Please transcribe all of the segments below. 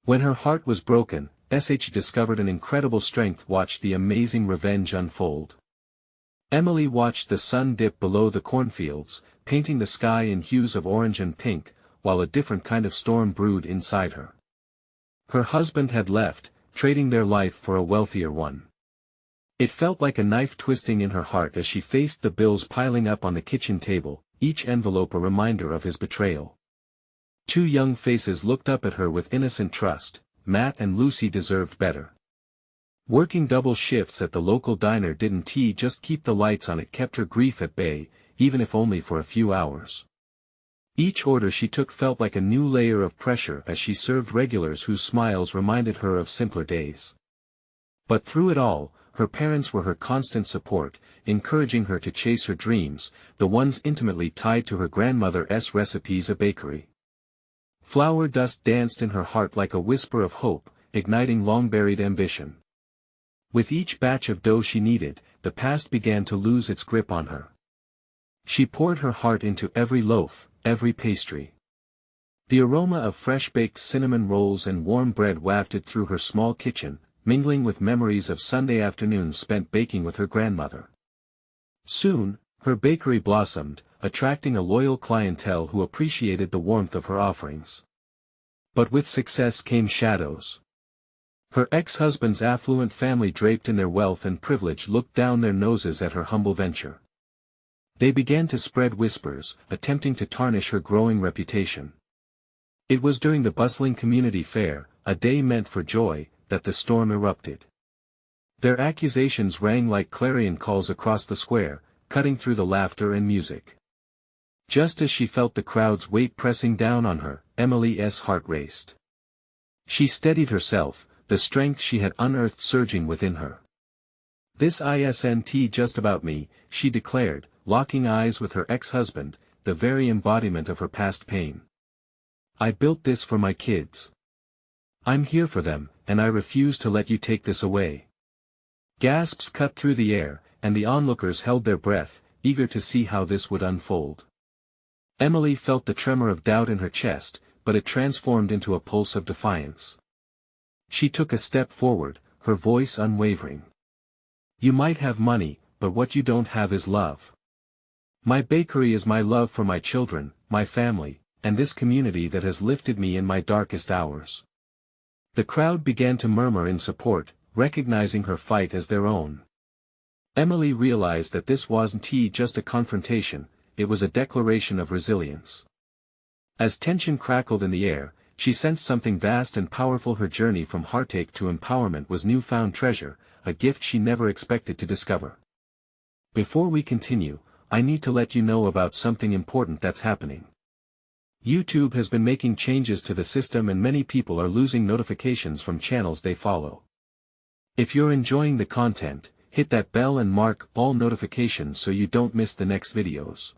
When her heart was broken, discovered an incredible strength. Watched the amazing revenge unfold. Emily watched the sun dip below the cornfields, painting the sky in hues of orange and pink, while a different kind of storm brewed inside her. Her husband had left, trading their life for a wealthier one. It felt like a knife twisting in her heart as she faced the bills piling up on the kitchen table, each envelope a reminder of his betrayal. Two young faces looked up at her with innocent trust. Matt and Lucy deserved better. Working double shifts at the local diner didn't just keep the lights on, it kept her grief at bay, even if only for a few hours. Each order she took felt like a new layer of pressure as she served regulars whose smiles reminded her of simpler days. But through it all, her parents were her constant support, encouraging her to chase her dreams, the ones intimately tied to her grandmother's recipes, a bakery. Flour dust danced in her heart like a whisper of hope, igniting long-buried ambition. With each batch of dough she kneaded, the past began to lose its grip on her. She poured her heart into every loaf, every pastry. The aroma of fresh-baked cinnamon rolls and warm bread wafted through her small kitchen, mingling with memories of Sunday afternoons spent baking with her grandmother. Soon, her bakery blossomed, attracting a loyal clientele who appreciated the warmth of her offerings. But with success came shadows. Her ex-husband's affluent family, draped in their wealth and privilege, looked down their noses at her humble venture. They began to spread whispers, attempting to tarnish her growing reputation. It was during the bustling community fair, a day meant for joy, that the storm erupted. Their accusations rang like clarion calls across the square, cutting through the laughter and music. Just as she felt the crowd's weight pressing down on her, Emily's heart raced. She steadied herself, the strength she had unearthed surging within her. "This isn't just about me," she declared, locking eyes with her ex-husband, the very embodiment of her past pain. "I built this for my kids. I'm here for them, and I refuse to let you take this away." Gasps cut through the air, and the onlookers held their breath, eager to see how this would unfold. Emily felt the tremor of doubt in her chest, but it transformed into a pulse of defiance. She took a step forward, her voice unwavering. "You might have money, but what you don't have is love. My bakery is my love for my children, my family, and this community that has lifted me in my darkest hours." The crowd began to murmur in support, recognizing her fight as their own. Emily realized that this wasn't just a confrontation, it was a declaration of resilience. As tension crackled in the air, she sensed something vast and powerful. Her journey from heartache to empowerment was newfound treasure, a gift she never expected to discover. Before we continue, I need to let you know about something important that's happening. YouTube has been making changes to the system, and many people are losing notifications from channels they follow. If you're enjoying the content, hit that bell and mark all notifications so you don't miss the next videos.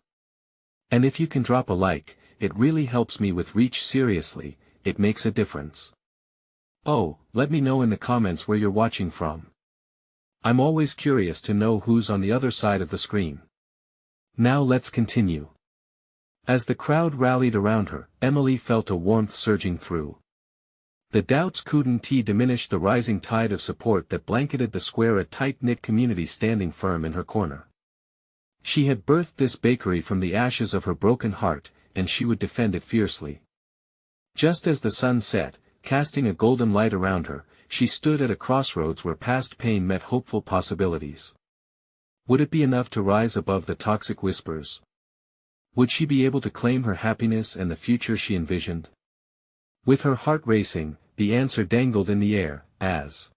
And if you can drop a like, it really helps me with reach. Seriously, it makes a difference. Oh, let me know in the comments where you're watching from. I'm always curious to know who's on the other side of the screen. Now let's continue. As the crowd rallied around her, Emily felt a warmth surging through. The doubts couldn't diminish the rising tide of support that blanketed the square, a tight-knit community standing firm in her corner. She had birthed this bakery from the ashes of her broken heart, and she would defend it fiercely. Just as the sun set, casting a golden light around her, she stood at a crossroads where past pain met hopeful possibilities. Would it be enough to rise above the toxic whispers? Would she be able to claim her happiness and the future she envisioned? With her heart racing, the answer dangled in the air, as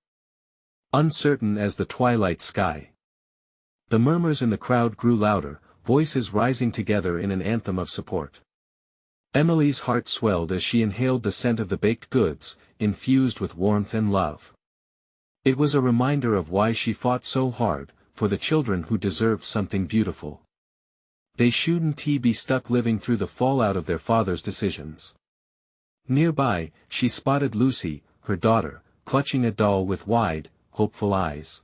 uncertain as the twilight sky. The murmurs in the crowd grew louder, voices rising together in an anthem of support. Emily's heart swelled as she inhaled the scent of the baked goods, infused with warmth and love. It was a reminder of why she fought so hard, for the children who deserved something beautiful. They shouldn't be stuck living through the fallout of their father's decisions. Nearby, she spotted Lucy, her daughter, clutching a doll with wide, hopeful eyes.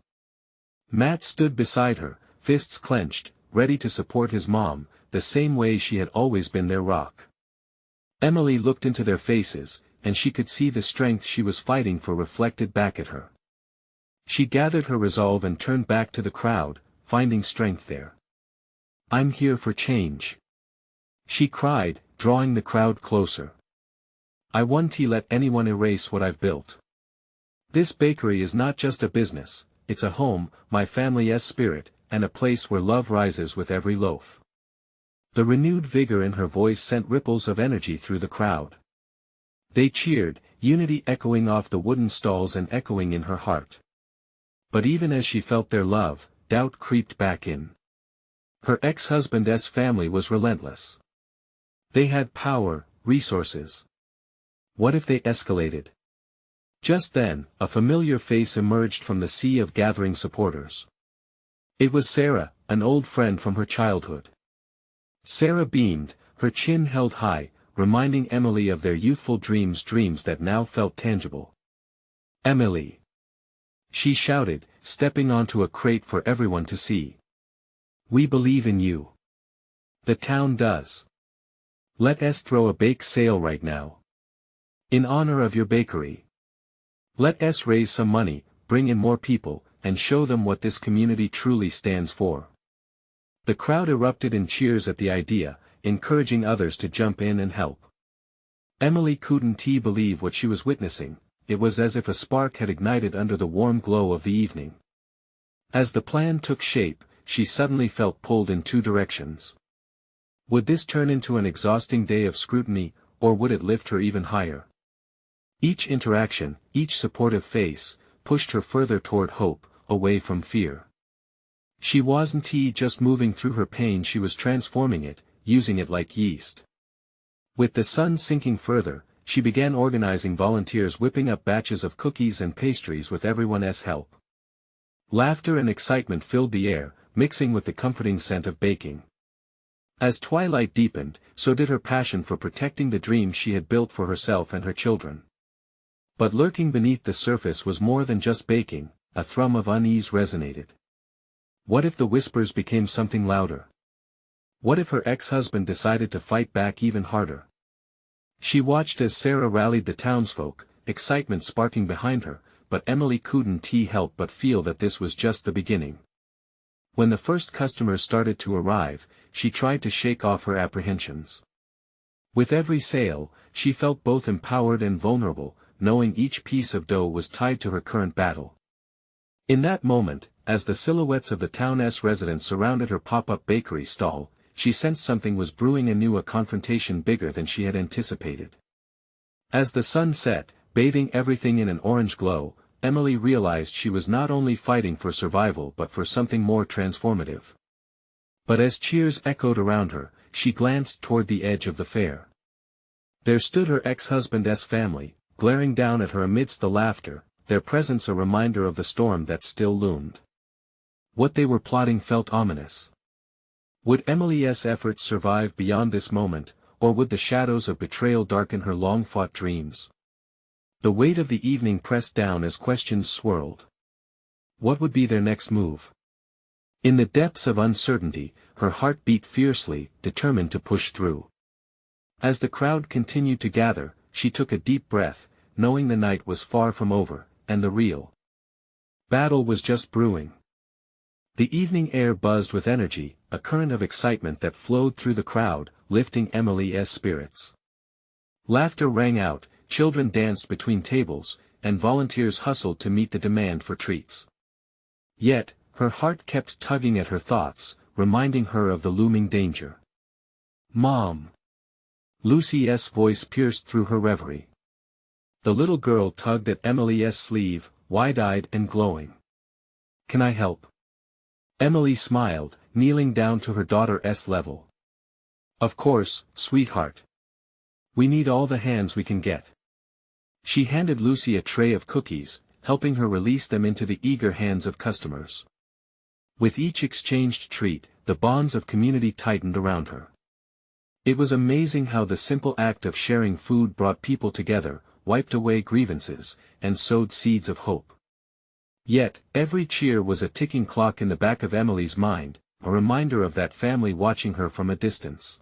Matt stood beside her, fists clenched, ready to support his mom, the same way she had always been their rock. Emily looked into their faces, and she could see the strength she was fighting for reflected back at her. She gathered her resolve and turned back to the crowd, finding strength there. "I'm here for change," she cried, drawing the crowd closer. "I won't let anyone erase what I've built. This bakery is not just a business, it's a home, my family's spirit, and a place where love rises with every loaf." The renewed vigor in her voice sent ripples of energy through the crowd. They cheered, unity echoing off the wooden stalls and echoing in her heart. But even as she felt their love, doubt creeped back in. Her ex-husband's family was relentless. They had power, resources. What if they escalated? Just then, a familiar face emerged from the sea of gathering supporters. It was Sarah, an old friend from her childhood. Sarah beamed, her chin held high, reminding Emily of their youthful dreams that now felt tangible. "Emily!" she shouted, stepping onto a crate for everyone to see. "We believe in you. The town does. Let us throw a bake sale right now. In honor of your bakery. Let us raise some money, bring in more people, and show them what this community truly stands for." The crowd erupted in cheers at the idea, encouraging others to jump in and help. Emily couldn't believe what she was witnessing. It was as if a spark had ignited under the warm glow of the evening. As the plan took shape, she suddenly felt pulled in two directions. Would this turn into an exhausting day of scrutiny, or would it lift her even higher? Each interaction, each supportive face, pushed her further toward hope, away from fear. She wasn't just moving through her pain, she was transforming it, using it like yeast. With the sun sinking further, she began organizing volunteers, whipping up batches of cookies and pastries with everyone's help. Laughter and excitement filled the air, mixing with the comforting scent of baking. As twilight deepened, so did her passion for protecting the dreams she had built for herself and her children. But lurking beneath the surface was more than just baking. A thrum of unease resonated. What if the whispers became something louder? What if her ex-husband decided to fight back even harder? She watched as Sarah rallied the townsfolk, excitement sparking behind her, but Emily couldn't help but feel that this was just the beginning. When the first customers started to arrive, she tried to shake off her apprehensions. With every sale, she felt both empowered and vulnerable, knowing each piece of dough was tied to her current battle. In that moment, as the silhouettes of the town's residents surrounded her pop-up bakery stall, she sensed something was brewing anew, a confrontation bigger than she had anticipated. As the sun set, bathing everything in an orange glow, Emily realized she was not only fighting for survival but for something more transformative. But as cheers echoed around her, she glanced toward the edge of the fair. There stood her ex-husband's family, glaring down at her amidst the laughter, their presence a reminder of the storm that still loomed. What they were plotting felt ominous. Would Emily's efforts survive beyond this moment, or would the shadows of betrayal darken her long-fought dreams? The weight of the evening pressed down as questions swirled. What would be their next move? In the depths of uncertainty, her heart beat fiercely, determined to push through. As the crowd continued to gather, she took a deep breath, knowing the night was far from over, and the real battle was just brewing. The evening air buzzed with energy, a current of excitement that flowed through the crowd, lifting Emily's spirits. Laughter rang out, children danced between tables, and volunteers hustled to meet the demand for treats. Yet, her heart kept tugging at her thoughts, reminding her of the looming danger. "Mom!" Lucy's voice pierced through her reverie. The little girl tugged at Emily's sleeve, wide-eyed and glowing. "Can I help?" Emily smiled, kneeling down to her daughter's level. "Of course, sweetheart. We need all the hands we can get." She handed Lucy a tray of cookies, helping her release them into the eager hands of customers. With each exchanged treat, the bonds of community tightened around her. It was amazing how the simple act of sharing food brought people together, wiped away grievances, and sowed seeds of hope. Yet, every cheer was a ticking clock in the back of Emily's mind, a reminder of that family watching her from a distance.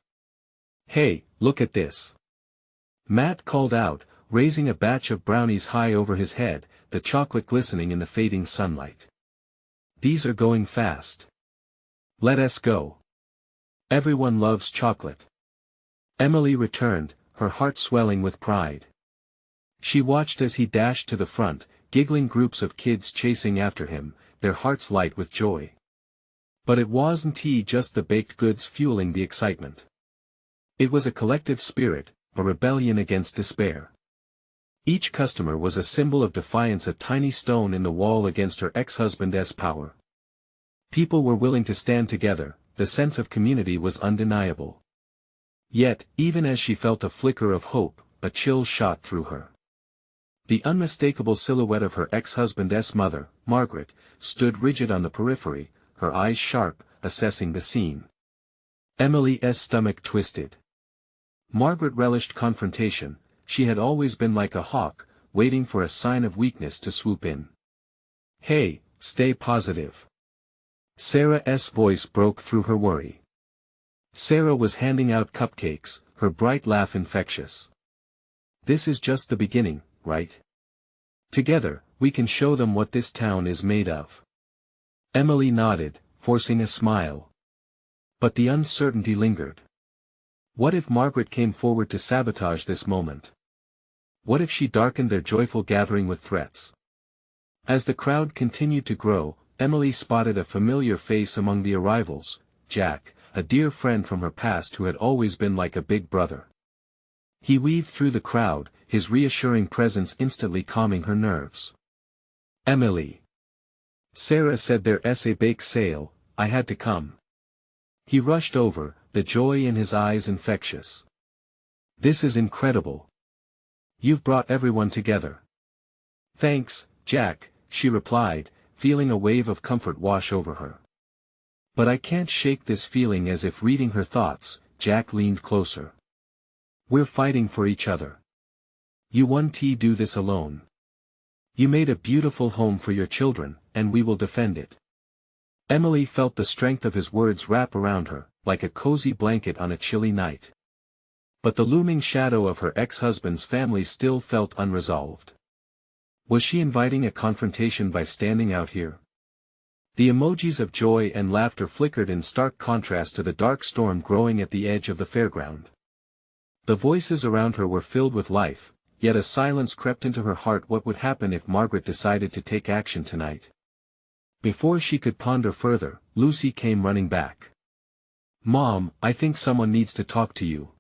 "Hey, look at this!" Matt called out, raising a batch of brownies high over his head, the chocolate glistening in the fading sunlight. These are going fast. Let us go. Everyone loves chocolate. Emily returned, her heart swelling with pride. She watched as he dashed to the front, giggling groups of kids chasing after him, their hearts light with joy. But it wasn't just the baked goods fueling the excitement. It was a collective spirit, a rebellion against despair. Each customer was a symbol of defiance, a tiny stone in the wall against her ex-husband's power. People were willing to stand together, the sense of community was undeniable. Yet, even as she felt a flicker of hope, a chill shot through her. The unmistakable silhouette of her ex-husband's mother, Margaret, stood rigid on the periphery, her eyes sharp, assessing the scene. Emily's stomach twisted. Margaret relished confrontation, she had always been like a hawk, waiting for a sign of weakness to swoop in. "Hey, stay positive." Sarah's voice broke through her worry. Sarah was handing out cupcakes, her bright laugh infectious. "This is just the beginning, right? Together, we can show them what this town is made of." Emily nodded, forcing a smile. But the uncertainty lingered. What if Margaret came forward to sabotage this moment? What if she darkened their joyful gathering with threats? As the crowd continued to grow, Emily spotted a familiar face among the arrivals, Jack, a dear friend from her past who had always been like a big brother. He weaved through the crowd, his reassuring presence instantly calming her nerves. "Emily. Sarah said there's a bake sale, I had to come." He rushed over, the joy in his eyes infectious. "This is incredible. You've brought everyone together." "Thanks, Jack," she replied, feeling a wave of comfort wash over her. "But I can't shake this feeling." As if reading her thoughts, Jack leaned closer. "We're fighting for each other. You won't do this alone. You made a beautiful home for your children, and we will defend it." Emily felt the strength of his words wrap around her, like a cozy blanket on a chilly night. But the looming shadow of her ex-husband's family still felt unresolved. Was she inviting a confrontation by standing out here? The emojis of joy and laughter flickered in stark contrast to the dark storm growing at the edge of the fairground. The voices around her were filled with life, yet a silence crept into her heart. What would happen if Margaret decided to take action tonight? Before she could ponder further, Lucy came running back. "Mom, I think someone needs to talk to you."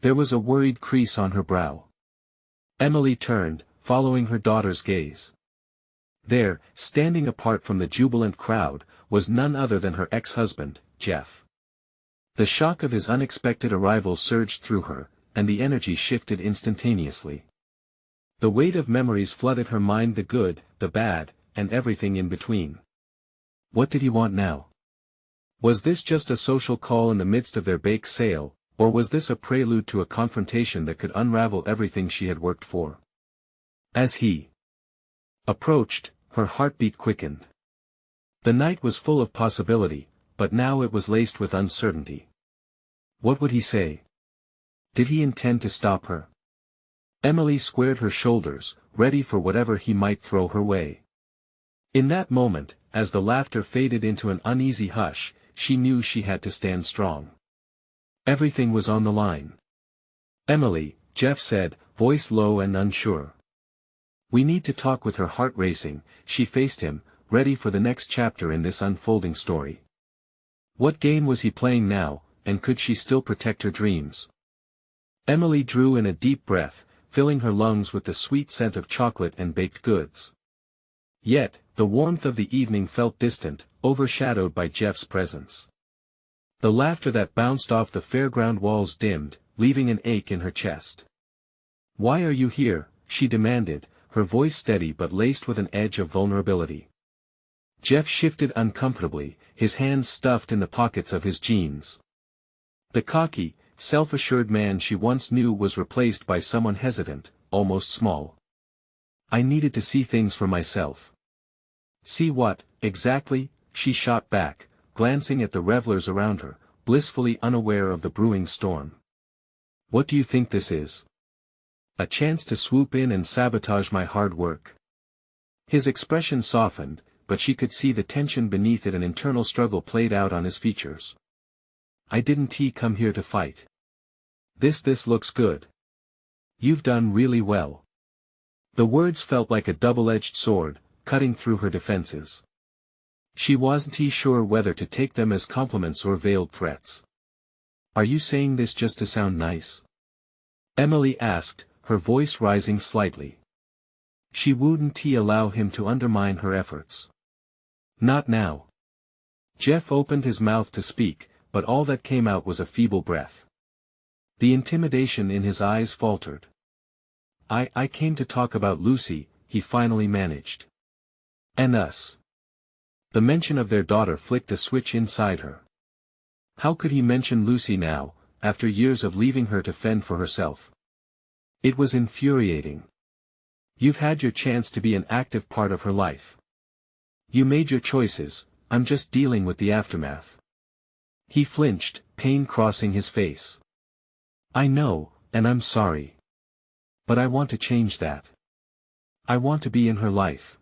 There was a worried crease on her brow. Emily turned, following her daughter's gaze. There, standing apart from the jubilant crowd, was none other than her ex-husband, Jeff. The shock of his unexpected arrival surged through her, and the energy shifted instantaneously. The weight of memories flooded her mind, the good, the bad, and everything in between. What did he want now? Was this just a social call in the midst of their bake sale, or was this a prelude to a confrontation that could unravel everything she had worked for? As he approached, her heartbeat quickened. The night was full of possibility, but now it was laced with uncertainty. What would he say? Did he intend to stop her? Emily squared her shoulders, ready for whatever he might throw her way. In that moment, as the laughter faded into an uneasy hush, she knew she had to stand strong. Everything was on the line. "Emily," Jeff said, voice low and unsure. "We need to talk." With her heart racing, she faced him, ready for the next chapter in this unfolding story. What game was he playing now, and could she still protect her dreams? Emily drew in a deep breath, filling her lungs with the sweet scent of chocolate and baked goods. Yet, the warmth of the evening felt distant, overshadowed by Jeff's presence. The laughter that bounced off the fairground walls dimmed, leaving an ache in her chest. "Why are you here?" she demanded, her voice steady but laced with an edge of vulnerability. Jeff shifted uncomfortably, his hands stuffed in the pockets of his jeans. The cocky, self-assured man she once knew was replaced by someone hesitant, almost small. "I needed to see things for myself." "See what, exactly?" she shot back, glancing at the revelers around her, blissfully unaware of the brewing storm. "What do you think this is?" A chance to swoop in and sabotage my hard work. His expression softened, but she could see the tension beneath it. An internal struggle played out on his features. I didn't come here to fight. This looks good. You've done really well. The words felt like a double-edged sword, cutting through her defenses. She wasn't sure whether to take them as compliments or veiled threats. Are you saying this just to sound nice? Emily asked, her voice rising slightly. She wouldn't allow him to undermine her efforts. Not now. Jeff opened his mouth to speak, but all that came out was a feeble breath. The intimidation in his eyes faltered. I came to talk about Lucy, he finally managed. And us. The mention of their daughter flicked a switch inside her. How could he mention Lucy now, after years of leaving her to fend for herself? It was infuriating. You've had your chance to be an active part of her life. You made your choices, I'm just dealing with the aftermath. He flinched, pain crossing his face. I know, and I'm sorry. But I want to change that. I want to be in her life.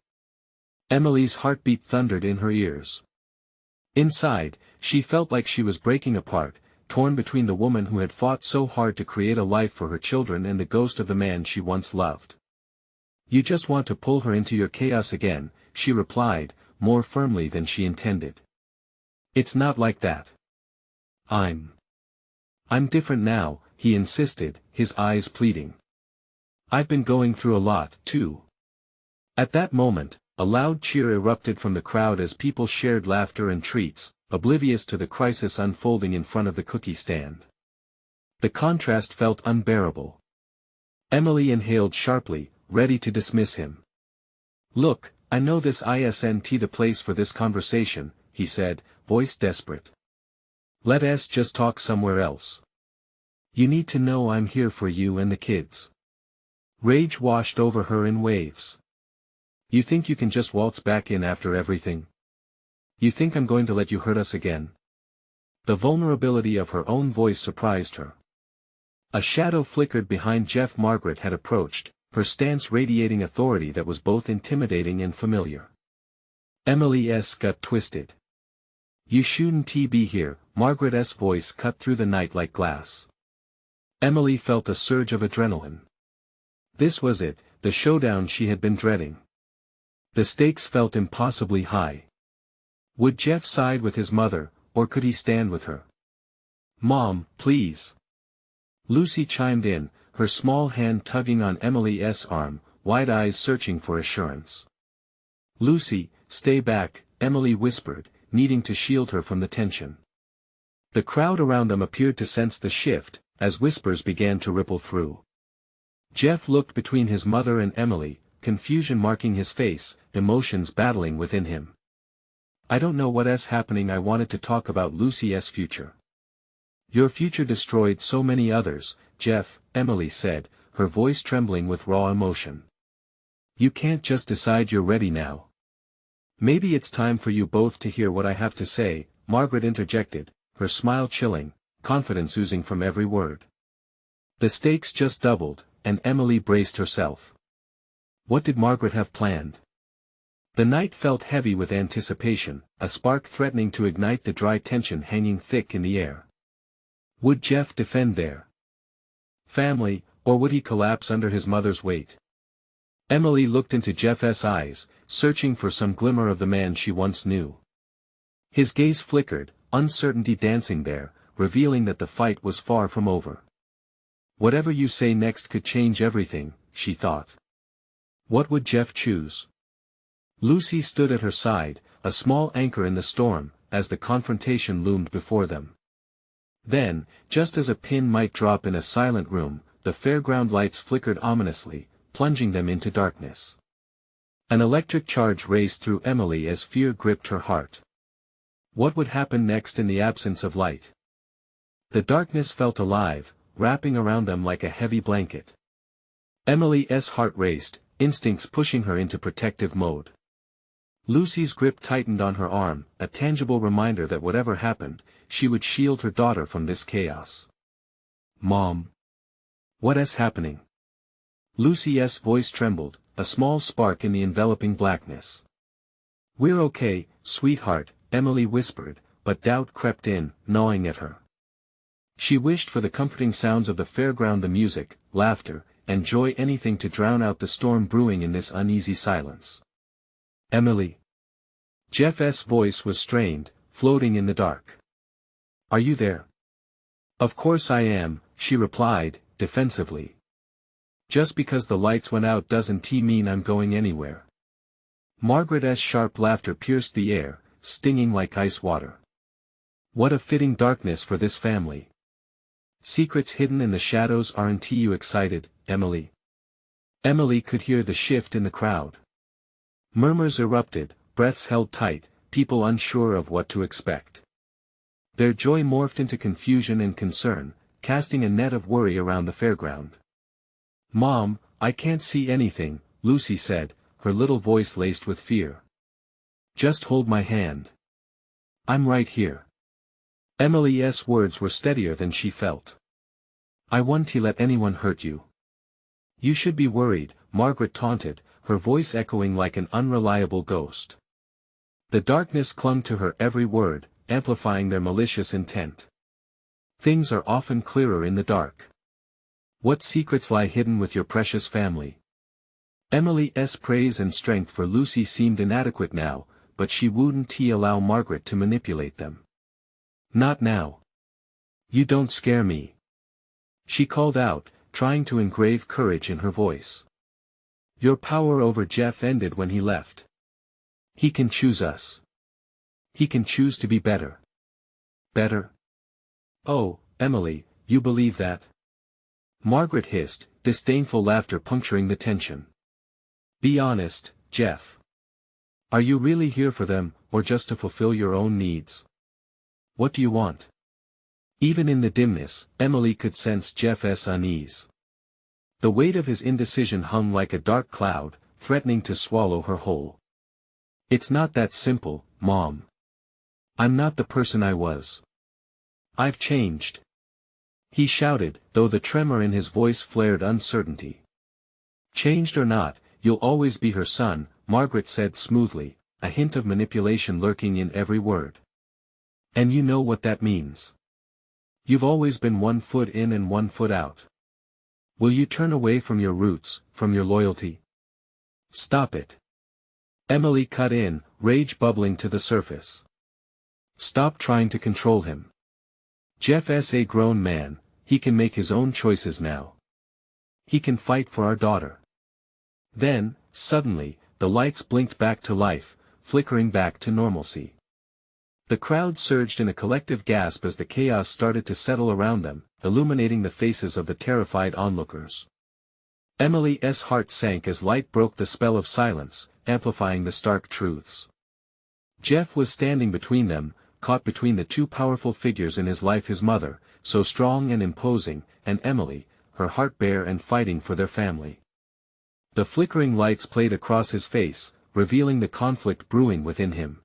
Emily's heartbeat thundered in her ears. Inside, she felt like she was breaking apart, torn between the woman who had fought so hard to create a life for her children and the ghost of the man she once loved. You just want to pull her into your chaos again, she replied, more firmly than she intended. It's not like that. I'm different now, he insisted, his eyes pleading. I've been going through a lot, too. At that moment, a loud cheer erupted from the crowd as people shared laughter and treats, oblivious to the crisis unfolding in front of the cookie stand. The contrast felt unbearable. Emily inhaled sharply, ready to dismiss him. Look, I know this isn't the place for this conversation, he said, voice desperate. Let us just talk somewhere else. You need to know I'm here for you and the kids. Rage washed over her in waves. You think you can just waltz back in after everything? You think I'm going to let you hurt us again? The vulnerability of her own voice surprised her. A shadow flickered behind Jeff. Margaret had approached, her stance radiating authority that was both intimidating and familiar. Emily's gut twisted. You shouldn't be here, Margaret's voice cut through the night like glass. Emily felt a surge of adrenaline. This was it, the showdown she had been dreading. The stakes felt impossibly high. Would Jeff side with his mother, or could he stand with her? Mom, please. Lucy chimed in, her small hand tugging on Emily's arm, wide eyes searching for assurance. Lucy, stay back, Emily whispered, needing to shield her from the tension. The crowd around them appeared to sense the shift, as whispers began to ripple through. Jeff looked between his mother and Emily, confusion marking his face, emotions battling within him. I don't know what's happening. I wanted to talk about Lucy's future. Your future destroyed so many others, Jeff, Emily said, her voice trembling with raw emotion. You can't just decide you're ready now. Maybe it's time for you both to hear what I have to say, Margaret interjected, her smile chilling, confidence oozing from every word. The stakes just doubled, and Emily braced herself. What did Margaret have planned? The night felt heavy with anticipation, a spark threatening to ignite the dry tension hanging thick in the air. Would Jeff defend their family, or would he collapse under his mother's weight? Emily looked into Jeff's eyes, searching for some glimmer of the man she once knew. His gaze flickered, uncertainty dancing there, revealing that the fight was far from over. Whatever you say next could change everything, she thought. What would Jeff choose? Lucy stood at her side, a small anchor in the storm, as the confrontation loomed before them. Then, just as a pin might drop in a silent room, the fairground lights flickered ominously, plunging them into darkness. An electric charge raced through Emily as fear gripped her heart. What would happen next in the absence of light? The darkness felt alive, wrapping around them like a heavy blanket. Emily's heart raced, instincts pushing her into protective mode. Lucy's grip tightened on her arm, a tangible reminder that whatever happened, she would shield her daughter from this chaos. Mom. What is happening? Lucy's voice trembled, a small spark in the enveloping blackness. "We're okay, sweetheart," Emily whispered, but doubt crept in, gnawing at her. She wished for the comforting sounds of the fairground, the music, laughter, and joy, anything to drown out the storm brewing in this uneasy silence. "Emily." Jeff's voice was strained, floating in the dark. "Are you there?" "Of course I am," she replied, defensively. "Just because the lights went out doesn't mean I'm going anywhere." Margaret's sharp laughter pierced the air, stinging like ice water. What a fitting darkness for this family. "Secrets hidden in the shadows, aren't you excited, Emily?" Emily could hear the shift in the crowd. Murmurs erupted, breaths held tight, people unsure of what to expect. Their joy morphed into confusion and concern, casting a net of worry around the fairground. "Mom, I can't see anything," Lucy said, her little voice laced with fear. "Just hold my hand. I'm right here." Emily's words were steadier than she felt. "I won't let anyone hurt you." "You should be worried," Margaret taunted, her voice echoing like an unreliable ghost. The darkness clung to her every word, amplifying their malicious intent. "Things are often clearer in the dark. What secrets lie hidden with your precious family?" Emily's praise and strength for Lucy seemed inadequate now, but she wouldn't allow Margaret to manipulate them. "Not now. You don't scare me," she called out, trying to engrave courage in her voice. "Your power over Jeff ended when he left. He can choose us. He can choose to be better." "Better? Oh, Emily, you believe that?" Margaret hissed, disdainful laughter puncturing the tension. "Be honest, Jeff. Are you really here for them, or just to fulfill your own needs? What do you want?" Even in the dimness, Emily could sense Jeff's unease. The weight of his indecision hung like a dark cloud, threatening to swallow her whole. "It's not that simple, Mom. I'm not the person I was. I've changed," he shouted, though the tremor in his voice flared uncertainty. "Changed or not, you'll always be her son," Margaret said smoothly, a hint of manipulation lurking in every word. "And you know what that means. You've always been 1 foot in and 1 foot out. Will you turn away from your roots, from your loyalty?" "Stop it." Emily cut in, rage bubbling to the surface. "Stop trying to control him. Jeff's a grown man, he can make his own choices now. He can fight for our daughter." Then, suddenly, the lights blinked back to life, flickering back to normalcy. The crowd surged in a collective gasp as the chaos started to settle around them, illuminating the faces of the terrified onlookers. Emily's heart sank as light broke the spell of silence, amplifying the stark truths. Jeff was standing between them, caught between the two powerful figures in his life: his mother, so strong and imposing, and Emily, her heart bare and fighting for their family. The flickering lights played across his face, revealing the conflict brewing within him.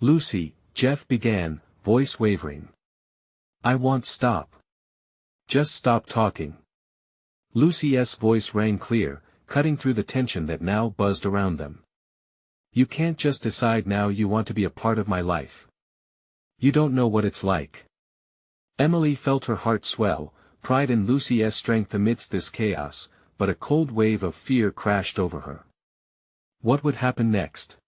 "Lucy," Jeff began, voice wavering. "I won't stop. Just stop talking." Lucy's voice rang clear, cutting through the tension that now buzzed around them. "You can't just decide now you want to be a part of my life. You don't know what it's like." Emily felt her heart swell, pride in Lucy's strength amidst this chaos, but a cold wave of fear crashed over her. What would happen next?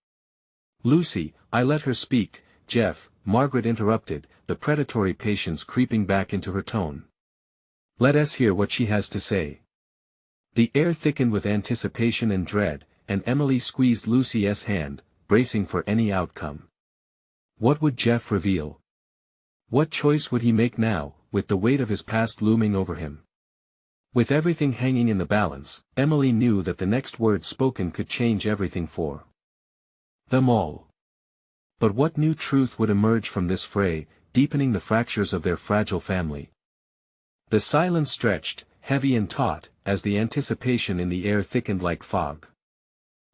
"Lucy, I let her speak, Jeff," Margaret interrupted, the predatory patience creeping back into her tone. "Let us hear what she has to say." The air thickened with anticipation and dread, and Emily squeezed Lucy's hand, bracing for any outcome. What would Jeff reveal? What choice would he make now, with the weight of his past looming over him? With everything hanging in the balance, Emily knew that the next word spoken could change everything for them all. But what new truth would emerge from this fray, deepening the fractures of their fragile family? The silence stretched, heavy and taut, as the anticipation in the air thickened like fog.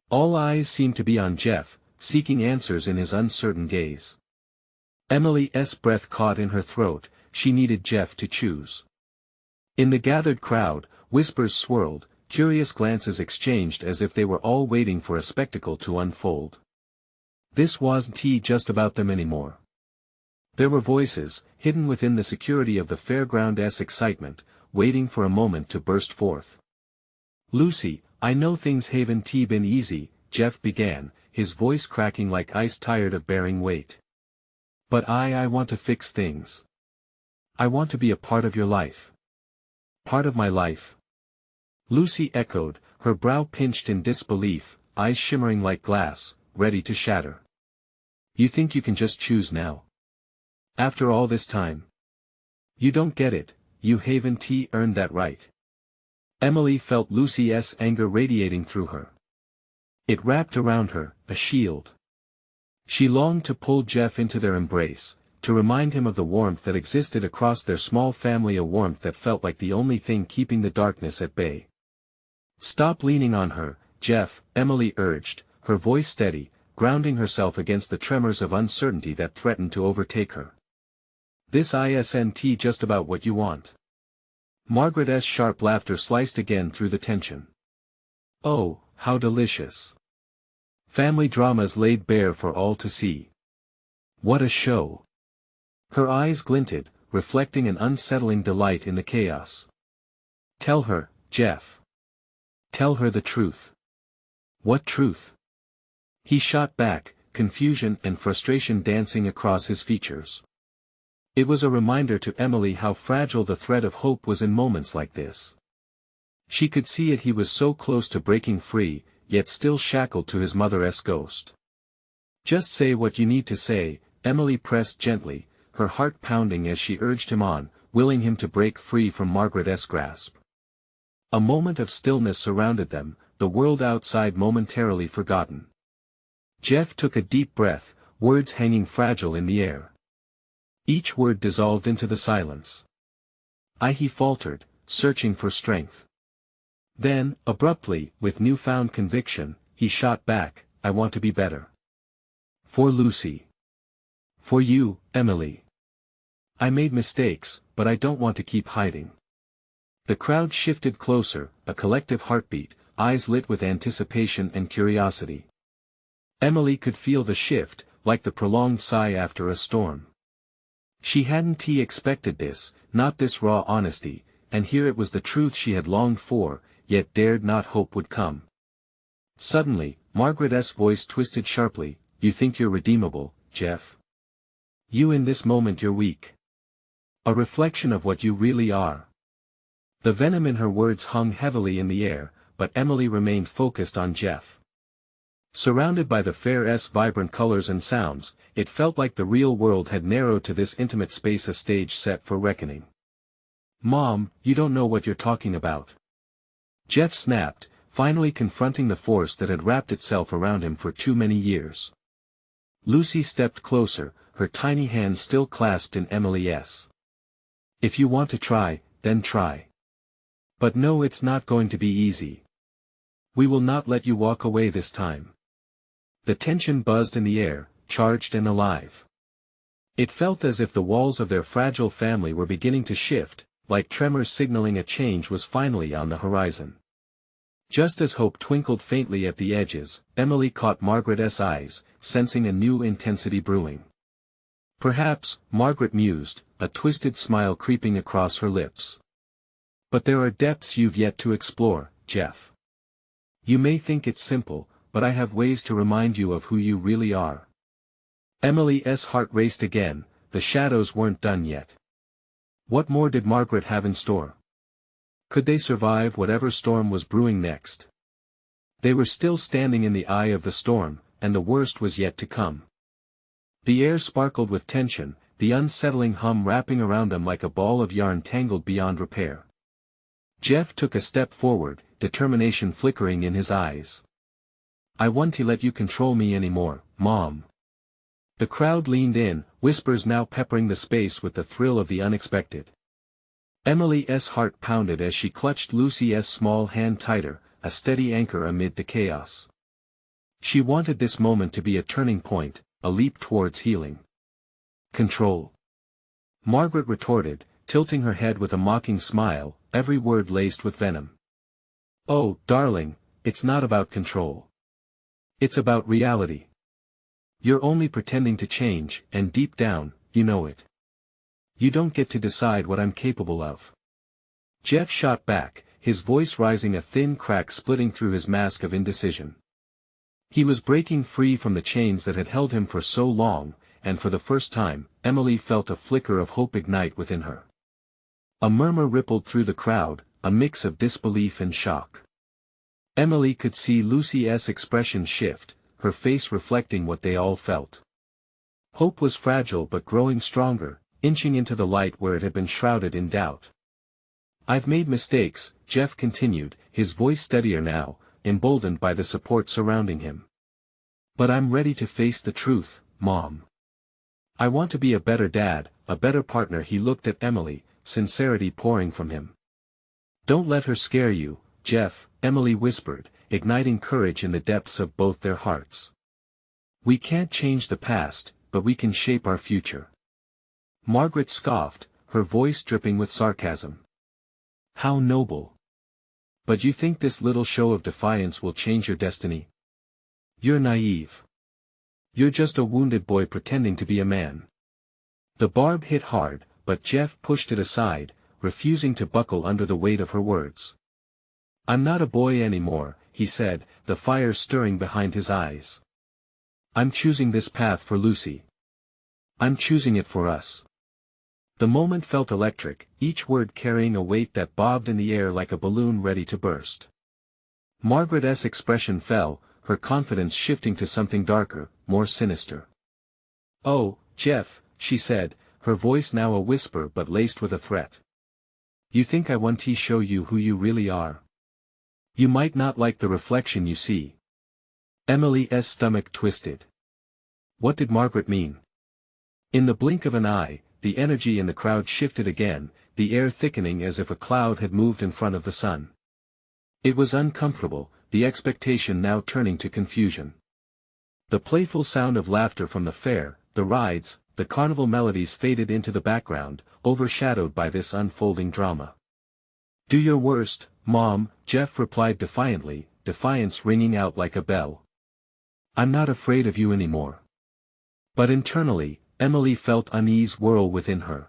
All eyes seemed to be on Jeff, seeking answers in his uncertain gaze. Emily's breath caught in her throat, she needed Jeff to choose. In the gathered crowd, whispers swirled, curious glances exchanged as if they were all waiting for a spectacle to unfold. This wasn't just about them anymore. There were voices, hidden within the security of the fairground's excitement, waiting for a moment to burst forth. "Lucy, I know things haven't been easy," Jeff began, his voice cracking like ice tired of bearing weight. "But I want to fix things. I want to be a part of your life." "Part of my life?" Lucy echoed, her brow pinched in disbelief, eyes shimmering like glass, ready to shatter. "You think you can just choose now? After all this time? You don't get it, you haven't earned that right." Emily felt Lucy's anger radiating through her. It wrapped around her, a shield. She longed to pull Jeff into their embrace, to remind him of the warmth that existed across their small family, a warmth that felt like the only thing keeping the darkness at bay. "Stop leaning on her, Jeff," Emily urged, her voice steady, grounding herself against the tremors of uncertainty that threatened to overtake her. "This isn't just about what you want." Margaret's sharp laughter sliced again through the tension. "Oh, how delicious. Family dramas laid bare for all to see. What a show." Her eyes glinted, reflecting an unsettling delight in the chaos. "Tell her, Jeff. Tell her the truth." "What truth?" He shot back, confusion and frustration dancing across his features. It was a reminder to Emily how fragile the thread of hope was in moments like this. She could see it, he was so close to breaking free, yet still shackled to his mother's ghost. "Just say what you need to say," Emily pressed gently, her heart pounding as she urged him on, willing him to break free from Margaret's grasp. A moment of stillness surrounded them, the world outside momentarily forgotten. Jeff took a deep breath, words hanging fragile in the air. Each word dissolved into the silence. He faltered, searching for strength. Then, abruptly, with newfound conviction, he shot back, "I want to be better. For Lucy. For you, Emily. I made mistakes, but I don't want to keep hiding." The crowd shifted closer, a collective heartbeat, eyes lit with anticipation and curiosity. Emily could feel the shift, like the prolonged sigh after a storm. She hadn't expected this, not this raw honesty, and here it was, the truth she had longed for, yet dared not hope would come. Suddenly, Margaret's voice twisted sharply, "You think you're redeemable, Jeff? You in this moment you're weak. A reflection of what you really are." The venom in her words hung heavily in the air, but Emily remained focused on Jeff. Surrounded by the fair's vibrant colors and sounds, it felt like the real world had narrowed to this intimate space, a stage set for reckoning. "Mom, you don't know what you're talking about." Jeff snapped, finally confronting the force that had wrapped itself around him for too many years. Lucy stepped closer, her tiny hand still clasped in Emily's. "If you want to try, then try. But no, it's not going to be easy. We will not let you walk away this time." The tension buzzed in the air, charged and alive. It felt as if the walls of their fragile family were beginning to shift, like tremors signaling a change was finally on the horizon. Just as hope twinkled faintly at the edges, Emily caught Margaret's eyes, sensing a new intensity brewing. "Perhaps," Margaret mused, a twisted smile creeping across her lips. "But there are depths you've yet to explore, Jeff. You may think it's simple, but I have ways to remind you of who you really are." Emily's heart raced again, the shadows weren't done yet. What more did Margaret have in store? Could they survive whatever storm was brewing next? They were still standing in the eye of the storm, and the worst was yet to come. The air sparkled with tension, the unsettling hum wrapping around them like a ball of yarn tangled beyond repair. Jeff took a step forward, determination flickering in his eyes. "I won't let you control me anymore, Mom." The crowd leaned in, whispers now peppering the space with the thrill of the unexpected. Emily's heart pounded as she clutched Lucy's small hand tighter, a steady anchor amid the chaos. She wanted this moment to be a turning point, a leap towards healing. "Control?" Margaret retorted, tilting her head with a mocking smile, every word laced with venom. Oh, darling, it's not about control. It's about reality. You're only pretending to change, and deep down, you know it. You don't get to decide what I'm capable of. Jeff shot back, his voice rising, a thin crack splitting through his mask of indecision. He was breaking free from the chains that had held him for so long, and for the first time, Emily felt a flicker of hope ignite within her. A murmur rippled through the crowd, a mix of disbelief and shock. Emily could see Lucy's expression shift, her face reflecting what they all felt. Hope was fragile but growing stronger, inching into the light where it had been shrouded in doubt. I've made mistakes, Jeff continued, his voice steadier now, emboldened by the support surrounding him. But I'm ready to face the truth, Mom. I want to be a better dad, a better partner. He looked at Emily, sincerity pouring from him. Don't let her scare you, Jeff, Emily whispered, igniting courage in the depths of both their hearts. We can't change the past, but we can shape our future. Margaret scoffed, her voice dripping with sarcasm. How noble. But you think this little show of defiance will change your destiny? You're naive. You're just a wounded boy pretending to be a man. The barb hit hard, but Jeff pushed it aside, refusing to buckle under the weight of her words. I'm not a boy anymore, he said, the fire stirring behind his eyes. I'm choosing this path for Lucy. I'm choosing it for us. The moment felt electric, each word carrying a weight that bobbed in the air like a balloon ready to burst. Margaret's expression fell, her confidence shifting to something darker, more sinister. Oh, Jeff, she said, her voice now a whisper but laced with a threat. You think I want to show you who you really are? You might not like the reflection you see. Emily's stomach twisted. What did Margaret mean? In the blink of an eye, the energy in the crowd shifted again, the air thickening as if a cloud had moved in front of the sun. It was uncomfortable, the expectation now turning to confusion. The playful sound of laughter from the fair, the rides, the carnival melodies faded into the background, overshadowed by this unfolding drama. Do your worst, Mom, Jeff replied defiantly, defiance ringing out like a bell. I'm not afraid of you anymore. But internally, Emily felt unease whirl within her.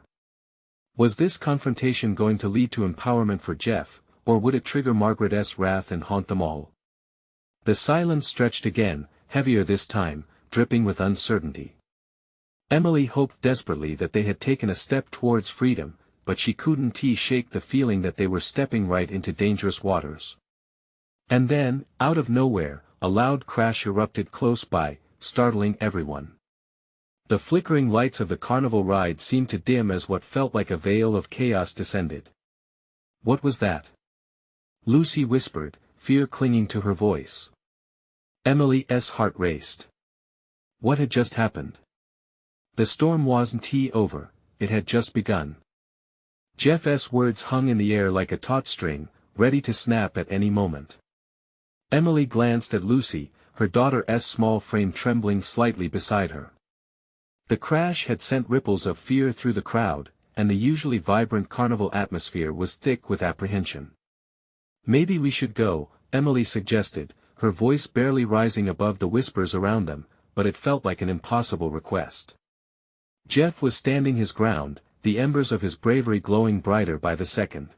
Was this confrontation going to lead to empowerment for Jeff, or would it trigger Margaret's wrath and haunt them all? The silence stretched again, heavier this time, dripping with uncertainty. Emily hoped desperately that they had taken a step towards freedom, but she couldn't shake the feeling that they were stepping right into dangerous waters. And then, out of nowhere, a loud crash erupted close by, startling everyone. The flickering lights of the carnival ride seemed to dim as what felt like a veil of chaos descended. What was that? Lucy whispered, fear clinging to her voice. Emily's heart raced. What had just happened? The storm wasn't over, it had just begun. Jeff's words hung in the air like a taut string, ready to snap at any moment. Emily glanced at Lucy, her daughter's small frame trembling slightly beside her. The crash had sent ripples of fear through the crowd, and the usually vibrant carnival atmosphere was thick with apprehension. Maybe we should go, Emily suggested, her voice barely rising above the whispers around them, but it felt like an impossible request. Jeff was standing his ground, the embers of his bravery glowing brighter by the second.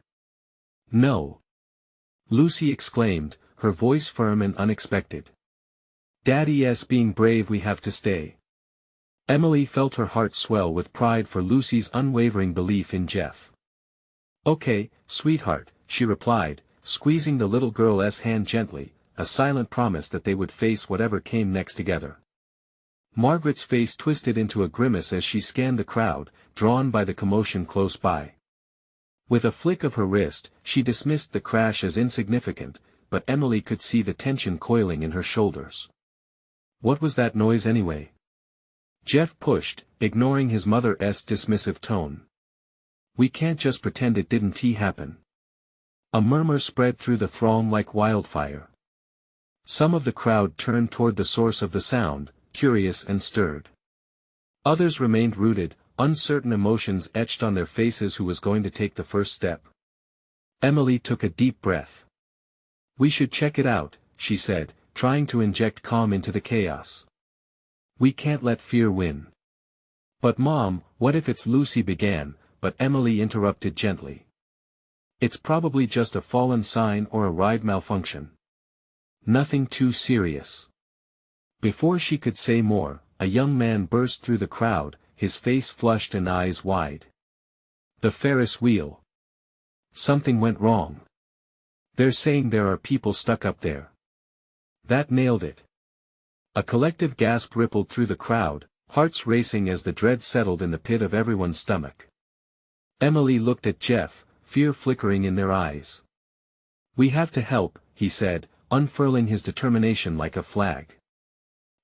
No. Lucy exclaimed, her voice firm and unexpected. Daddy's being brave, we have to stay. Emily felt her heart swell with pride for Lucy's unwavering belief in Jeff. Okay, sweetheart, she replied, squeezing the little girl's hand gently, a silent promise that they would face whatever came next together. Margaret's face twisted into a grimace as she scanned the crowd, drawn by the commotion close by. With a flick of her wrist, she dismissed the crash as insignificant, but Emily could see the tension coiling in her shoulders. What was that noise anyway? Jeff pushed, ignoring his mother's dismissive tone. We can't just pretend it didn't happen. A murmur spread through the throng like wildfire. Some of the crowd turned toward the source of the sound, curious and stirred. Others remained rooted, uncertain, emotions etched on their faces. Who was going to take the first step? Emily took a deep breath. We should check it out, she said, trying to inject calm into the chaos. We can't let fear win. But Mom, what if it's Lucy began, but Emily interrupted gently. It's probably just a fallen sign or a ride malfunction. Nothing too serious. Before she could say more, a young man burst through the crowd, his face flushed and eyes wide. The Ferris wheel. Something went wrong. They're saying there are people stuck up there. That nailed it. A collective gasp rippled through the crowd, hearts racing as the dread settled in the pit of everyone's stomach. Emily looked at Jeff, fear flickering in their eyes. We have to help, he said, unfurling his determination like a flag.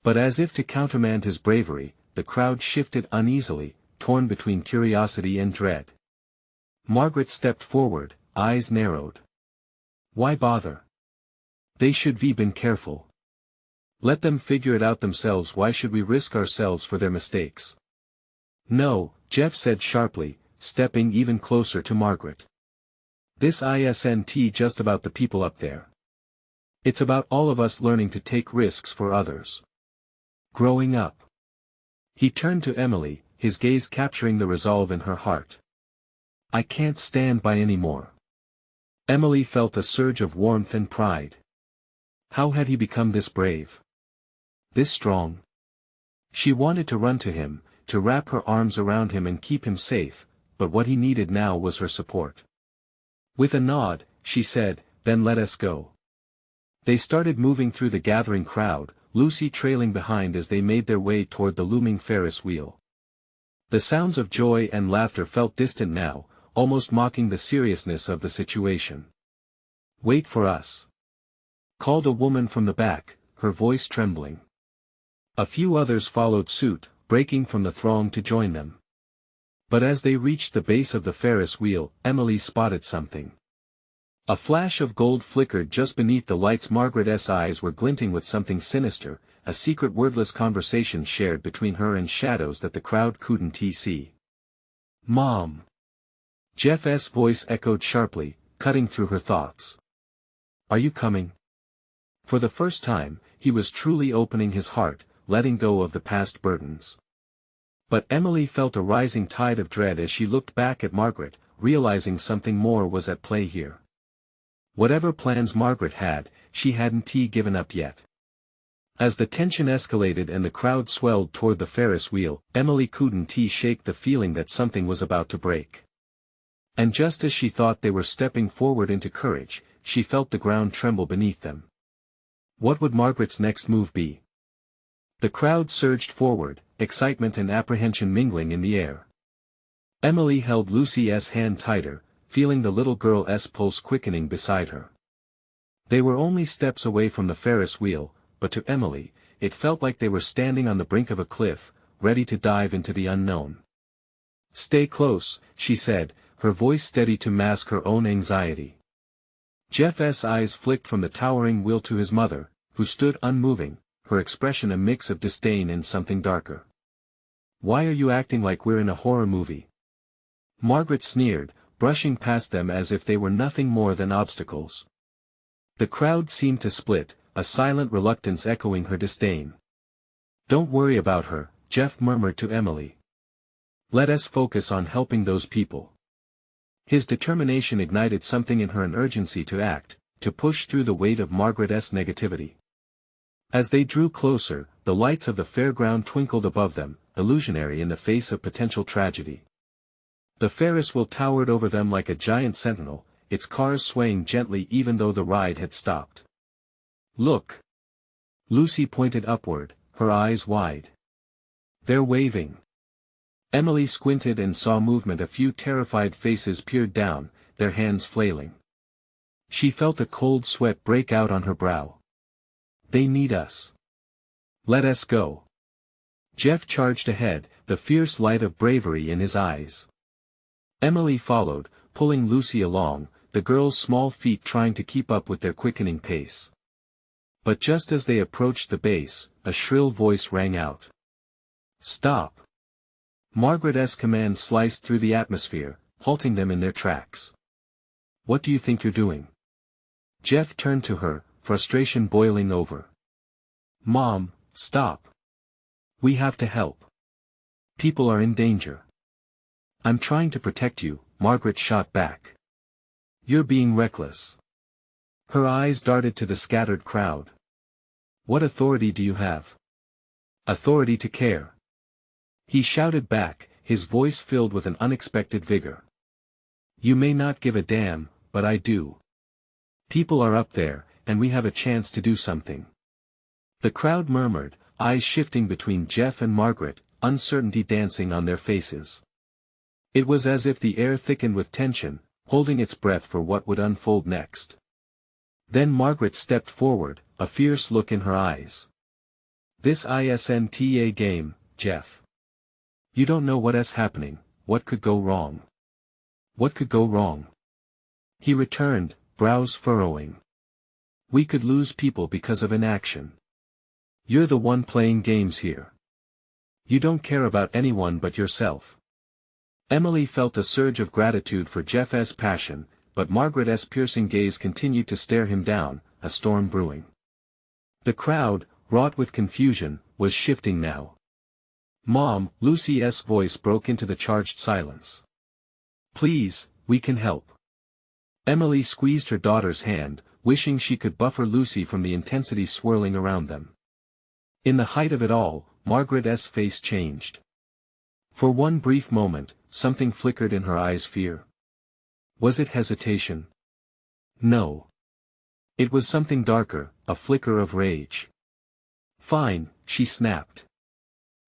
But as if to countermand his bravery, the crowd shifted uneasily, torn between curiosity and dread. Margaret stepped forward, eyes narrowed. Why bother? They should be been careful. Let them figure it out themselves. Why should we risk ourselves for their mistakes? No, Jeff said sharply, stepping even closer to Margaret. This isn't just about the people up there. It's about all of us learning to take risks for others. Growing up. He turned to Emily, his gaze capturing the resolve in her heart. I can't stand by anymore. Emily felt a surge of warmth and pride. How had he become this brave? This strong? She wanted to run to him, to wrap her arms around him and keep him safe, but what he needed now was her support. With a nod, she said, then let us go. They started moving through the gathering crowd, Lucy trailing behind as they made their way toward the looming Ferris wheel. The sounds of joy and laughter felt distant now, almost mocking the seriousness of the situation. Wait for us, called a woman from the back, her voice trembling. A few others followed suit, breaking from the throng to join them. But as they reached the base of the Ferris wheel, Emily spotted something. A flash of gold flickered just beneath the lights. Margaret's eyes were glinting with something sinister, a secret wordless conversation shared between her and shadows that the crowd couldn't see. Mom! Jeff's voice echoed sharply, cutting through her thoughts. Are you coming? For the first time, he was truly opening his heart, letting go of the past burdens. But Emily felt a rising tide of dread as she looked back at Margaret, realizing something more was at play here. Whatever plans Margaret had, she hadn't given up yet. As the tension escalated and the crowd swelled toward the Ferris wheel, Emily couldn't shake the feeling that something was about to break. And just as she thought they were stepping forward into courage, she felt the ground tremble beneath them. What would Margaret's next move be? The crowd surged forward, excitement and apprehension mingling in the air. Emily held Lucy's hand tighter, feeling the little girl's pulse quickening beside her. They were only steps away from the Ferris wheel, but to Emily, it felt like they were standing on the brink of a cliff, ready to dive into the unknown. Stay close, she said, her voice steady to mask her own anxiety. Jeff's eyes flicked from the towering wheel to his mother, who stood unmoving, her expression a mix of disdain and something darker. Why are you acting like we're in a horror movie? Margaret sneered, brushing past them as if they were nothing more than obstacles. The crowd seemed to split, a silent reluctance echoing her disdain. Don't worry about her, Jeff murmured to Emily. Let us focus on helping those people. His determination ignited something in her, an urgency to act, to push through the weight of Margaret's negativity. As they drew closer, the lights of the fairground twinkled above them, illusionary in the face of potential tragedy. The Ferris wheel towered over them like a giant sentinel, its cars swaying gently even though the ride had stopped. Look! Lucy pointed upward, her eyes wide. They're waving. Emily squinted and saw movement. A few terrified faces peered down, their hands flailing. She felt a cold sweat break out on her brow. They need us. Let us go. Jeff charged ahead, the fierce light of bravery in his eyes. Emily followed, pulling Lucy along, the girl's small feet trying to keep up with their quickening pace. But just as they approached the base, a shrill voice rang out. Stop! Margaret's command sliced through the atmosphere, halting them in their tracks. What do you think you're doing? Jeff turned to her, frustration boiling over. Mom, stop. We have to help. People are in danger. I'm trying to protect you, Margaret shot back. You're being reckless. Her eyes darted to the scattered crowd. What authority do you have? Authority to care. He shouted back, his voice filled with an unexpected vigor. You may not give a damn, but I do. People are up there, and we have a chance to do something. The crowd murmured, eyes shifting between Jeff and Margaret, uncertainty dancing on their faces. It was as if the air thickened with tension, holding its breath for what would unfold next. Then Margaret stepped forward, a fierce look in her eyes. This isn't a game, Jeff. You don't know what's happening. What could go wrong? What could go wrong? He returned, brows furrowing. We could lose people because of inaction. You're the one playing games here. You don't care about anyone but yourself. Emily felt a surge of gratitude for Jeff's passion, but Margaret's piercing gaze continued to stare him down, a storm brewing. The crowd, wrought with confusion, was shifting now. Mom, Lucy's voice broke into the charged silence. Please, we can help. Emily squeezed her daughter's hand, wishing she could buffer Lucy from the intensity swirling around them. In the height of it all, Margaret's face changed. For one brief moment, something flickered in her eyes. Fear. Was it hesitation? No. It was something darker, a flicker of rage. Fine, she snapped.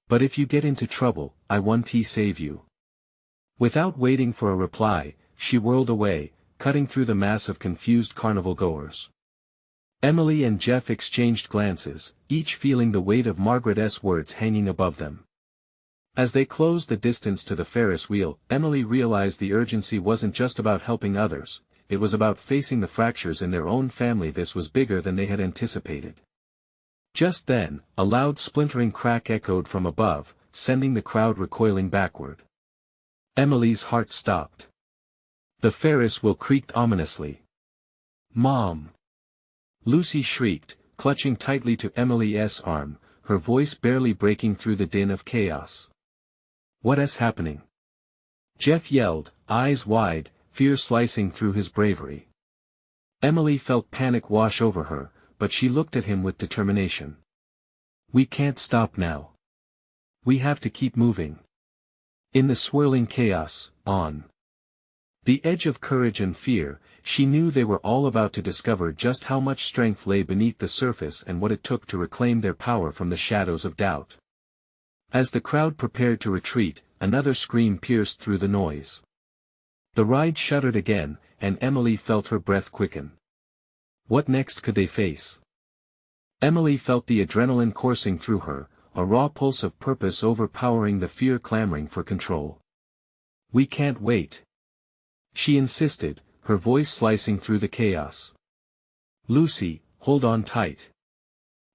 But if you get into trouble, I won't save you. Without waiting for a reply, she whirled away, cutting through the mass of confused carnival-goers. Emily and Jeff exchanged glances, each feeling the weight of Margaret's words hanging above them. As they closed the distance to the Ferris wheel, Emily realized the urgency wasn't just about helping others, it was about facing the fractures in their own family. This was bigger than they had anticipated. Just then, a loud splintering crack echoed from above, sending the crowd recoiling backward. Emily's heart stopped. The Ferris wheel creaked ominously. Mom! Lucy shrieked, clutching tightly to Emily's arm, her voice barely breaking through the din of chaos. What's happening? Jeff yelled, eyes wide, fear slicing through his bravery. Emily felt panic wash over her, but she looked at him with determination. We can't stop now. We have to keep moving. In the swirling chaos, on the edge of courage and fear, she knew they were all about to discover just how much strength lay beneath the surface and what it took to reclaim their power from the shadows of doubt. As the crowd prepared to retreat, another scream pierced through the noise. The ride shuddered again, and Emily felt her breath quicken. What next could they face? Emily felt the adrenaline coursing through her, a raw pulse of purpose overpowering the fear clamoring for control. We can't wait. She insisted, her voice slicing through the chaos. Lucy, hold on tight.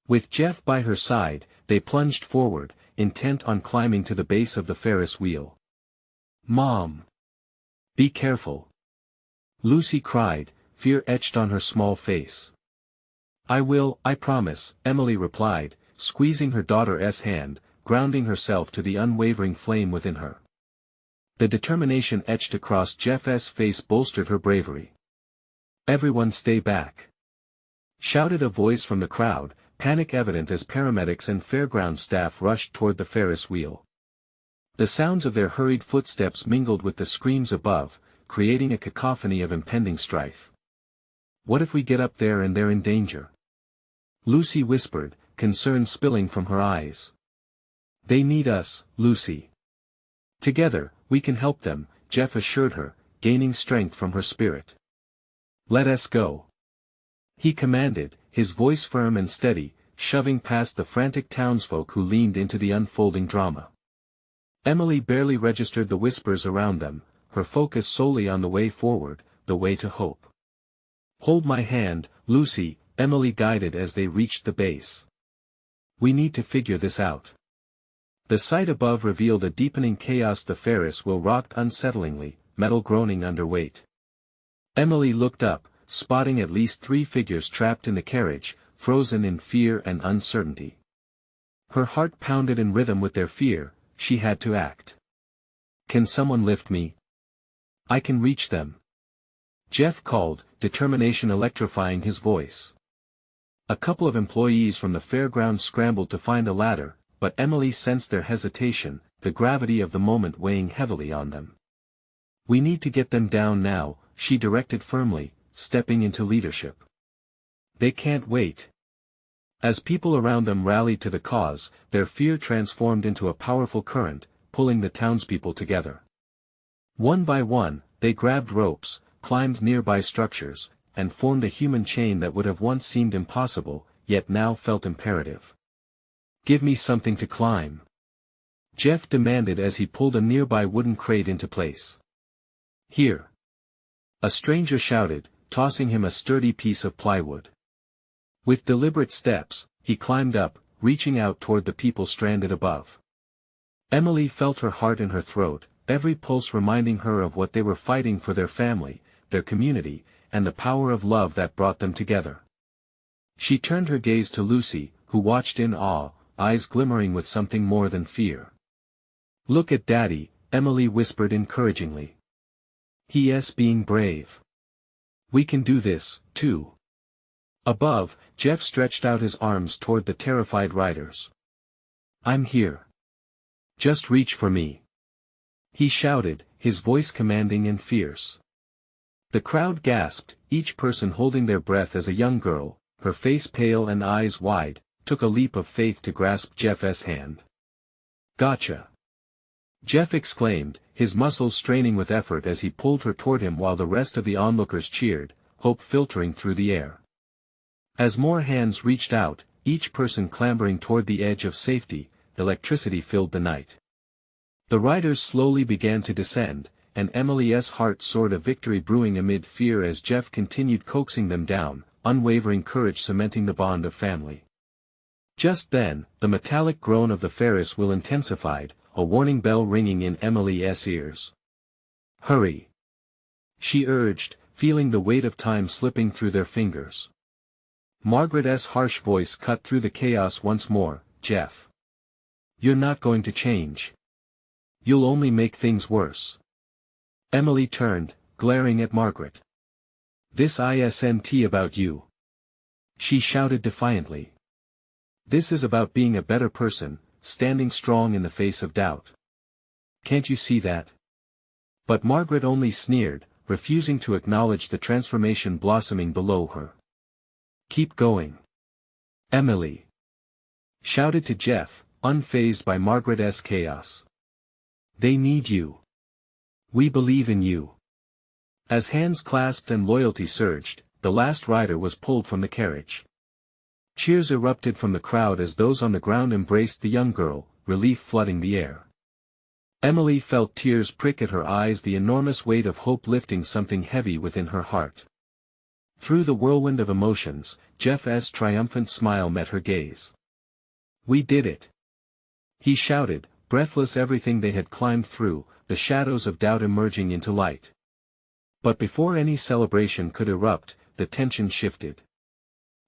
With Jeff by her side, they plunged forward, intent on climbing to the base of the Ferris wheel. Mom! Be careful! Lucy cried, fear etched on her small face. I will, I promise, Emily replied, squeezing her daughter's hand, grounding herself to the unwavering flame within her. The determination etched across Jeff's face bolstered her bravery. Everyone stay back! Shouted a voice from the crowd, panic evident as paramedics and fairground staff rushed toward the Ferris wheel. The sounds of their hurried footsteps mingled with the screams above, creating a cacophony of impending strife. What if we get up there and they're in danger? Lucy whispered, concern spilling from her eyes. They need us, Lucy. Together, we can help them, Jeff assured her, gaining strength from her spirit. Let us go. He commanded, his voice firm and steady, shoving past the frantic townsfolk who leaned into the unfolding drama. Emily barely registered the whispers around them, her focus solely on the way forward, the way to hope. Hold my hand, Lucy, Emily guided as they reached the base. We need to figure this out. The sight above revealed a deepening chaos. The Ferris wheel rocked unsettlingly, metal groaning under weight. Emily looked up, spotting at least 3 figures trapped in the carriage, frozen in fear and uncertainty. Her heart pounded in rhythm with their fear. She had to act. "Can someone lift me? I can reach them," Jeff called, determination electrifying his voice. A couple of employees from the fairground scrambled to find a ladder, but Emily sensed their hesitation, the gravity of the moment weighing heavily on them. "We need to get them down now," she directed firmly, stepping into leadership. "They can't wait." As people around them rallied to the cause, their fear transformed into a powerful current, pulling the townspeople together. One by one, they grabbed ropes, climbed nearby structures, and formed a human chain that would have once seemed impossible, yet now felt imperative. "Give me something to climb," Jeff demanded as he pulled a nearby wooden crate into place. "Here," a stranger shouted, tossing him a sturdy piece of plywood. With deliberate steps, he climbed up, reaching out toward the people stranded above. Emily felt her heart in her throat, every pulse reminding her of what they were fighting for: their family, their community, and the power of love that brought them together. She turned her gaze to Lucy, who watched in awe, eyes glimmering with something more than fear. "Look at Daddy," Emily whispered encouragingly. "He's being brave. We can do this, too." Above, Jeff stretched out his arms toward the terrified riders. "I'm here. Just reach for me," he shouted, his voice commanding and fierce. The crowd gasped, each person holding their breath as a young girl, her face pale and eyes wide, took a leap of faith to grasp Jeff's hand. "Gotcha!" Jeff exclaimed, his muscles straining with effort as he pulled her toward him while the rest of the onlookers cheered, hope filtering through the air. As more hands reached out, each person clambering toward the edge of safety, electricity filled the night. The riders slowly began to descend, and Emily's heart soared, a victory brewing amid fear as Jeff continued coaxing them down, unwavering courage cementing the bond of family. Just then, the metallic groan of the Ferris wheel intensified, a warning bell ringing in Emily's ears. "Hurry!" she urged, feeling the weight of time slipping through their fingers. Margaret's harsh voice cut through the chaos once more. "Jeff, you're not going to change. You'll only make things worse." Emily turned, glaring at Margaret. "This isn't about you," she shouted defiantly. "This is about being a better person, standing strong in the face of doubt. Can't you see that?" But Margaret only sneered, refusing to acknowledge the transformation blossoming below her. "Keep going," Emily shouted to Jeff, unfazed by Margaret's chaos. "They need you. We believe in you." As hands clasped and loyalty surged, the last rider was pulled from the carriage. Cheers erupted from the crowd as those on the ground embraced the young girl, relief flooding the air. Emily felt tears prick at her eyes, the enormous weight of hope lifting something heavy within her heart. Through the whirlwind of emotions, Jeff's triumphant smile met her gaze. "We did it!" he shouted, breathless, everything they had climbed through, the shadows of doubt emerging into light. But before any celebration could erupt, the tension shifted.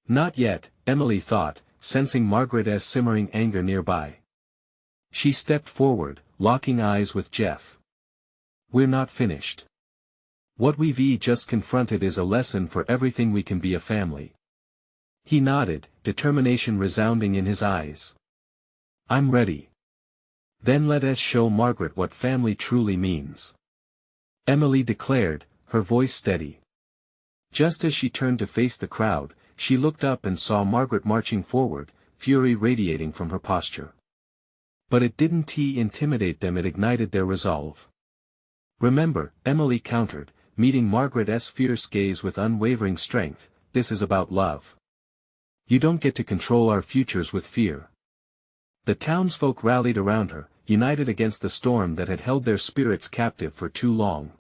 "Not yet," Emily thought, sensing Margaret's simmering anger nearby. She stepped forward, locking eyes with Jeff. "We're not finished. What we've just confronted is a lesson for everything we can be: a family." He nodded, determination resounding in his eyes. "I'm ready. Then let us show Margaret what family truly means," Emily declared, her voice steady. Just as she turned to face the crowd, she looked up and saw Margaret marching forward, fury radiating from her posture. But it didn't intimidate them, it ignited their resolve. "Remember," Emily countered, meeting Margaret's fierce gaze with unwavering strength, "this is about love. You don't get to control our futures with fear." The townsfolk rallied around her, united against the storm that had held their spirits captive for too long.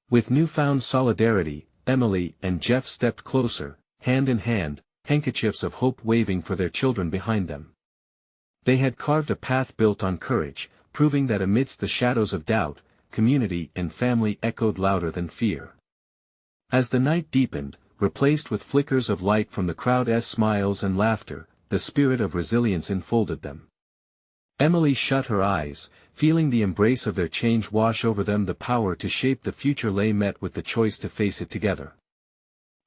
With newfound solidarity, Emily and Jeff stepped closer, hand in hand, handkerchiefs of hope waving for their children behind them. They had carved a path built on courage, proving that amidst the shadows of doubt, community and family echoed louder than fear. As the night deepened, replaced with flickers of light from the crowd's smiles and laughter, the spirit of resilience enfolded them. Emily shut her eyes, feeling the embrace of their change wash over them. The power to shape the future lay met with the choice to face it together.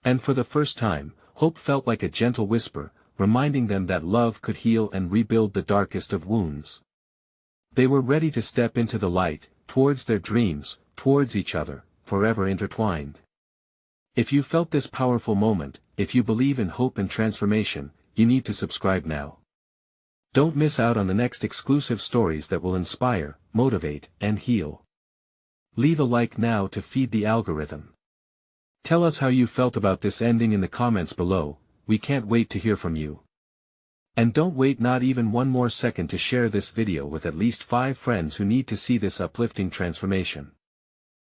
And for the first time, hope felt like a gentle whisper, reminding them that love could heal and rebuild the darkest of wounds. They were ready to step into the light, towards their dreams, towards each other, forever intertwined. If you felt this powerful moment, if you believe in hope and transformation, you need to subscribe now. Don't miss out on the next exclusive stories that will inspire, motivate, and heal. Leave a like now to feed the algorithm. Tell us how you felt about this ending in the comments below. We can't wait to hear from you. And don't wait not even one more second to share this video with at least 5 friends who need to see this uplifting transformation.